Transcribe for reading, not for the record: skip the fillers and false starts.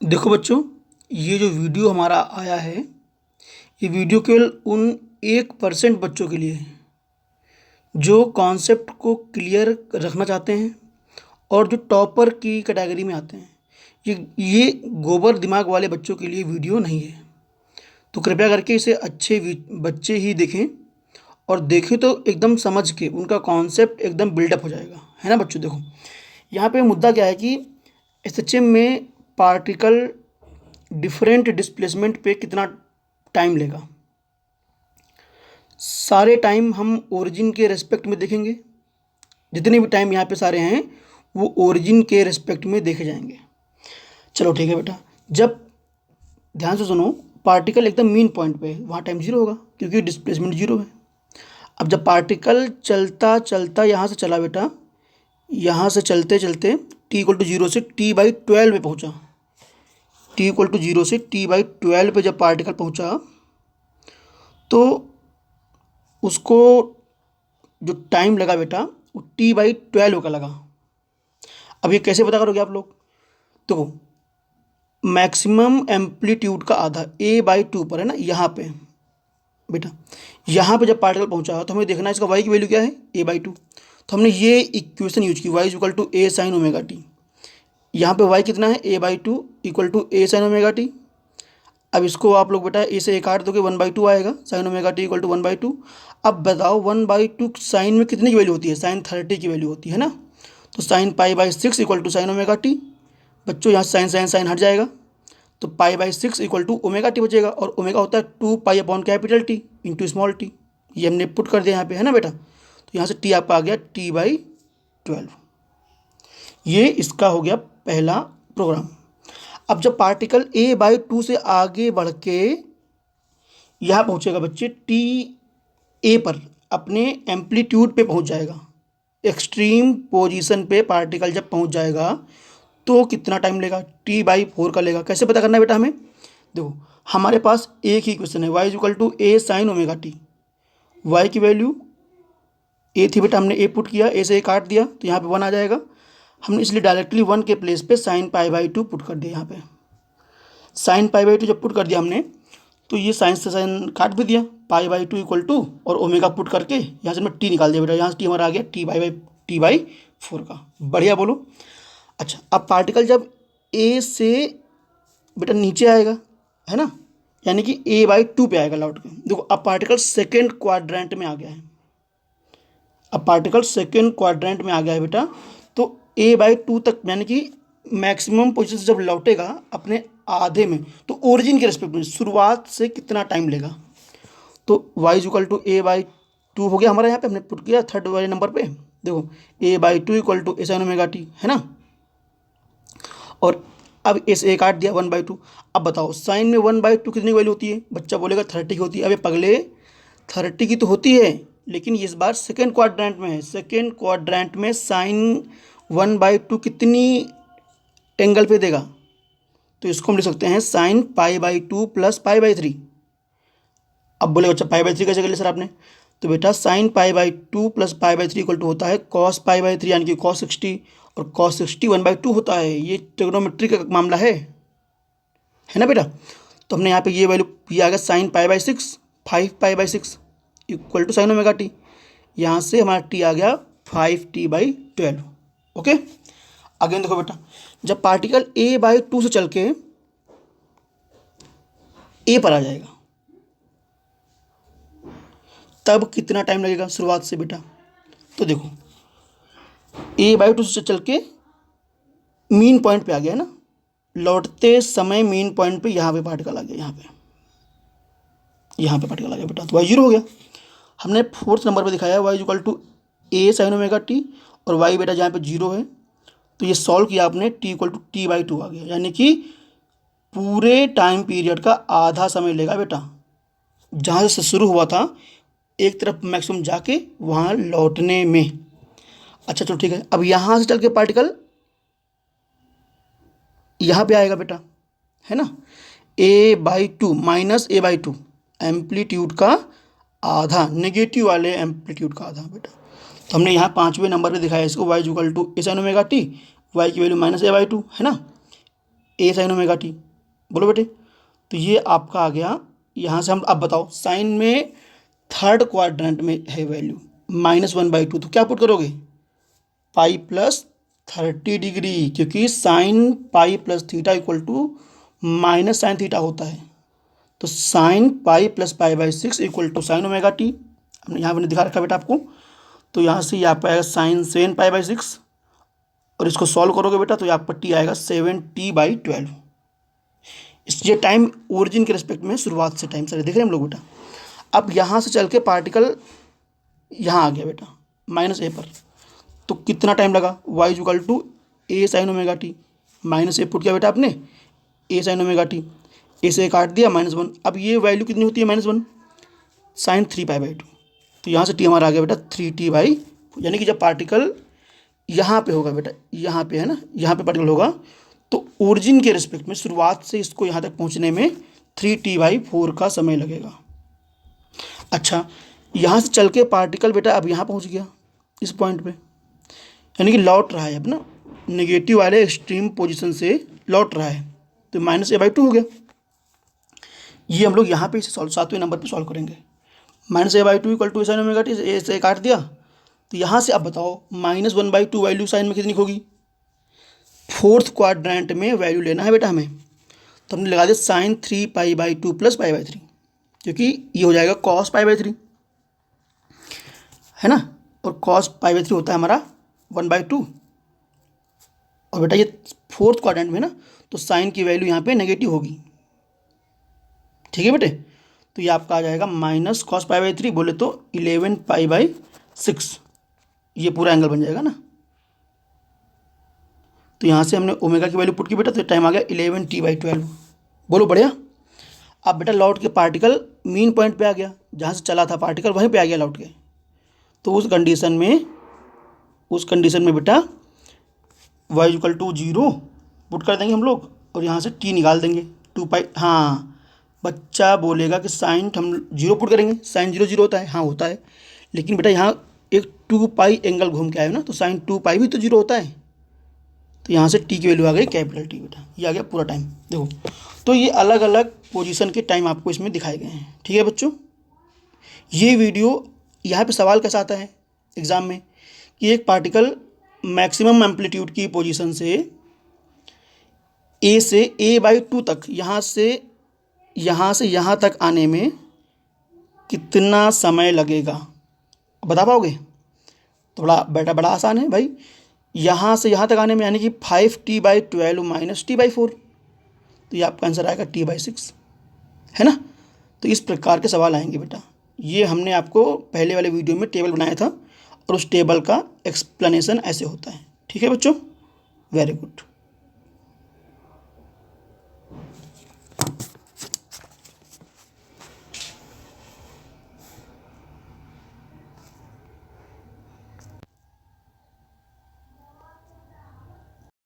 देखो बच्चों, ये जो वीडियो हमारा आया है, ये वीडियो केवल उन 1% बच्चों के लिए है जो कॉन्सेप्ट को क्लियर रखना चाहते हैं और जो टॉपर की कैटेगरी में आते हैं। ये गोबर दिमाग वाले बच्चों के लिए वीडियो नहीं है। तो कृपया करके इसे अच्छे बच्चे ही देखें, और देखें तो एकदम समझ के उनका कॉन्सेप्ट एकदम बिल्डअप हो जाएगा, है ना बच्चों। देखो, यहाँ पे मुद्दा क्या है कि एसएचएम में पार्टिकल डिफरेंट डिस्प्लेसमेंट पे कितना टाइम लेगा। सारे टाइम हम ओरिजिन के रेस्पेक्ट में देखेंगे। जितने भी टाइम यहाँ पे सारे हैं वो ओरिजिन के रेस्पेक्ट में देखे जाएंगे। चलो ठीक है बेटा, जब ध्यान से सुनो, पार्टिकल एकदम मीन पॉइंट पे है, वहाँ टाइम जीरो होगा क्योंकि डिस्प्लेसमेंट जीरो है। अब जब पार्टिकल चलता चलता यहाँ से चला बेटा, यहाँ से चलते चलते टी इक्वल टू जीरो से टी बाई 12 पे पहुँचा। टी इक्वल टू जीरो से टी बाई 12 पे जब पार्टिकल पहुँचा तो उसको जो टाइम लगा बेटा वो टी बाई 12 का लगा। अब ये कैसे पता करोगे आप लोग? तो मैक्सिमम एम्पलीट्यूड का आधा ए बाई 2 पर है ना, यहाँ पे बेटा, यहाँ पे जब पार्टिकल पहुँचा तो हमें देखना है इसका वाई की वैल्यू क्या है, ए बाई 2। तो हमने ये इक्वेशन यूज की, y is equal to a sine omega t. यहाँ पे वाई कितना है, a by 2 equal to a sine omega t. अब इसको आप लोग बेटा ए से ए काट दोगे, 1/2 आएगा, sine omega t equal to 1/2। अब बताओ 1/2 साइन में कितने की वैल्यू होती है, साइन 30 की वैल्यू होती है ना। तो sine pi by 6 equal to sine omega t. बच्चों यहाँ साइन साइन साइन हट जाएगा, तो pi by 6 equal to omega t बचेगा, और ओमेगा होता है 2 pi upon capital t into small t. ये हमने पुट कर दिया यहाँ पे, है ना बेटा। तो यहाँ से टी आपका आ गया टी बाई 12। ये इसका हो गया पहला प्रोग्राम। अब जब पार्टिकल ए बाई 2 से आगे बढ़ के यहाँ पहुँचेगा बच्चे, टी ए पर अपने एम्पलीट्यूड पे पहुँच जाएगा। एक्सट्रीम पोजीशन पे पार्टिकल जब पहुँच जाएगा तो कितना टाइम लेगा, टी बाई 4 का लेगा। कैसे पता करना है बेटा हमें? देखो, हमारे पास एक ही क्वेश्चन है, y is equal to a sine omega t. Y की वैल्यू ए थी बेटा, हमने ए पुट किया, ए से ए काट दिया तो यहाँ पे 1 आ जाएगा। हमने इसलिए डायरेक्टली 1 के प्लेस पे साइन पाई बाई 2 पुट कर दिया। यहाँ पे साइन पाई बाई 2 जब पुट कर दिया हमने तो ये साइन से साइन काट भी दिया, पाई बाई 2 इक्वल टू और ओमेगा पुट करके यहाँ से मैं टी निकाल दिया बेटा। यहाँ से टी हमारा आ गया टी बाई 4 का। बढ़िया, बोलो। अच्छा, अब पार्टिकल जब ए से बेटा नीचे आएगा, है ना, यानी कि ए बाई 2 पे आएगा लौट के। देखो, अब पार्टिकल सेकेंड क्वाड्रेंट में आ गया है। अब पार्टिकल सेकेंड क्वाड्रेंट में आ गया है बेटा, तो ए बाई 2 तक यानी कि मैक्सिमम पोजीशन से जब लौटेगा अपने आधे में, तो ओरिजिन के रेस्पेक्ट में शुरुआत से कितना टाइम लेगा। तो y equal to a by 2 हो गया हमारा, यहाँ पे हमने पुट किया थर्ड वाले नंबर पे। देखो, a by 2 equal to a sine omega t, है ना। और अब इस ए काट दिया 1/2। अब बताओ साइन में 1/2 कितनी वैल्यू होती है? बच्चा बोलेगा 30 की होती है। अबे पगले, 30 की तो होती है, लेकिन इस बार सेकेंड क्वाड्रेंट में है। सेकेंड क्वाड्रेंट में साइन 1/2 कितनी एंगल पे देगा? तो इसको हम लिख सकते हैं sign pi by 2 plus pi by 3। अब बोले बच्चा पाई बाई 3 कैसे कर लिया सर आपने? तो बेटा sine pi by 2 plus pi by 3 equal to होता है कॉस पाई बाई 3 यानी कि कॉस 60, और कॉस 60 1/2 होता है। ये ट्रिग्नोमेट्री का मामला है ना बेटा। तो हमने यहाँ पे ये वैल्यू, ये आ गया sine pi by 6, 5 pi by 6 equal to sine omega t. यहाँ से हमारा टी आ गया 5t/12। ओके, अगेन देखो बेटा, जब पार्टिकल ए बाई 2 से चल के ए पर आ जाएगा तब कितना टाइम लगेगा शुरुआत से बेटा? तो देखो, ए बाई 2 से चल के मीन पॉइंट पे आ गया है ना, लौटते समय मीन पॉइंट पे यहाँ पे पार्टिकल आ गया, यहाँ पे पार्टिकल आ गया बेटा। तो वाई जीरो हो गया। हमने फोर्थ नंबर पे दिखाया y equal to a sine omega t, और वाई बेटा जहाँ पे जीरो है तो ये सॉल्व किया आपने, t equal to t by 2 आ गया, यानी कि पूरे टाइम पीरियड का आधा समय लेगा बेटा, जहाँ से शुरू हुआ था एक तरफ मैक्सिमम जाके वहाँ लौटने में। अच्छा चलो ठीक है, अब यहाँ से चल के पार्टिकल यहाँ पे आएगा बेटा, है ना। A by 2 minus a by 2, amplitude का आधा, नेगेटिव वाले एम्पलीट्यूड का आधा बेटा। तो हमने यहाँ 5वें नंबर पे दिखाया इसको, y equal to a sine omega t, y की वैल्यू माइनस ए बाई 2, है ना। A sine omega t. बोलो बेटे, तो ये आपका आ गया। यहाँ से हम अब बताओ, साइन में थर्ड क्वाड्रेंट में है वैल्यू -1/2, तो क्या पुट करोगे? पाई प्लस 30 डिग्री, क्योंकि sine pi plus theta equal to minus sine theta होता है। तो साइन पाई प्लस पाई/6 equal to sine omega t. हमने यहाँ पर दिखा रखा बेटा आपको। तो यहाँ से ये आपका आएगा साइन 7π/6, और इसको सॉल्व करोगे बेटा तो यहाँ पर टी आएगा 7t/12। ये टाइम ओरिजिन के रिस्पेक्ट में शुरुआत से टाइम सारे देख रहे हैं हम लोग बेटा। अब यहाँ से चल के पार्टिकल यहाँ आ गया बेटा -a पर, तो कितना टाइम लगा? y equal to a sine omega t, -a put किया बेटा आपने, a sine omega t, a से काट दिया -1। अब ये वैल्यू कितनी होती है -1? साइन 3π/2। तो यहाँ से टी हमारा आ गया बेटा 3t/, यानी कि जब पार्टिकल यहाँ पे होगा बेटा, यहाँ पे है ना, यहाँ पे पार्टिकल होगा, तो ओरिजिन के रिस्पेक्ट में शुरुआत से इसको यहाँ तक पहुँचने में 3t/4 का समय लगेगा। अच्छा, यहाँ से चल के पार्टिकल बेटा अब यहाँ पहुँच गया इस पॉइंट पे, यानी कि लौट रहा है अब ना, नेगेटिव वाले एक्सट्रीम पोजीशन से लौट रहा है, तो -a/2 हो गया। ये हम लोग यहाँ पे इसे सॉल्व 7वें नंबर पे सॉल्व करेंगे। -a/2 equal to sine omega t, a से काट दिया। तो यहाँ से अब बताओ -1/2 वैल्यू साइन में कितनी होगी? फोर्थ क्वाड्रेंट में वैल्यू लेना है बेटा हमें, तो हमने लगा दिया साइन 3π/2 प्लस π/3, क्योंकि ये हो जाएगा cos π/3 है ना, और cos π/3 होता है हमारा 1/2। और बेटा ये फोर्थ क्वाड्रेंट में ना, तो साइन की वैल्यू यहाँ पे नेगेटिव होगी। ठीक है बेटे, तो ये आपका आ जाएगा -cos π/3, बोले तो 11π/6, ये पूरा एंगल बन जाएगा ना। तो यहाँ से हमने ओमेगा की वैल्यू पुट की बेटा, तो टाइम आ गया 11t/12। बोलो बढ़िया। अब बेटा लौट के पार्टिकल मीन पॉइंट पे आ गया, जहाँ से चला था पार्टिकल वहीं पे आ गया लौट के। तो उस कंडीशन में बेटा y इक्वल टू 0 पुट कर देंगे हम लोग, और यहाँ से t निकाल देंगे 2π। हाँ, बच्चा बोलेगा कि साइन हम 0 पुट करेंगे, साइन 0 0 होता है, हाँ होता है, लेकिन बेटा यहाँ एक 2π एंगल घूम के आए ना, तो साइन 2π भी तो 0 होता है। तो यहाँ से टी की वैल्यू आ गई कैपिटल टी बेटा, ये आ गया पूरा टाइम। देखो, तो ये अलग अलग पोजीशन के टाइम आपको इसमें दिखाए गए हैं। ठीक है बच्चों, ये वीडियो यहाँ पे सवाल कैसा आता है एग्ज़ाम में कि एक पार्टिकल मैक्सिमम एम्पलीट्यूड की पोजीशन से ए से a/2 तक, यहाँ से यहाँ तक आने में कितना समय लगेगा, बता पाओगे? तो बड़ा आसान है भाई, यहाँ से यहाँ तक आने में यानी कि 5t/12 - t/4, तो ये आपका आंसर आएगा t/6 है ना। तो इस प्रकार के सवाल आएंगे बेटा। ये हमने आपको पहले वाले वीडियो में टेबल बनाया था, और उस टेबल का एक्सप्लेनेशन ऐसे होता है। ठीक है बच्चों, वेरी गुड।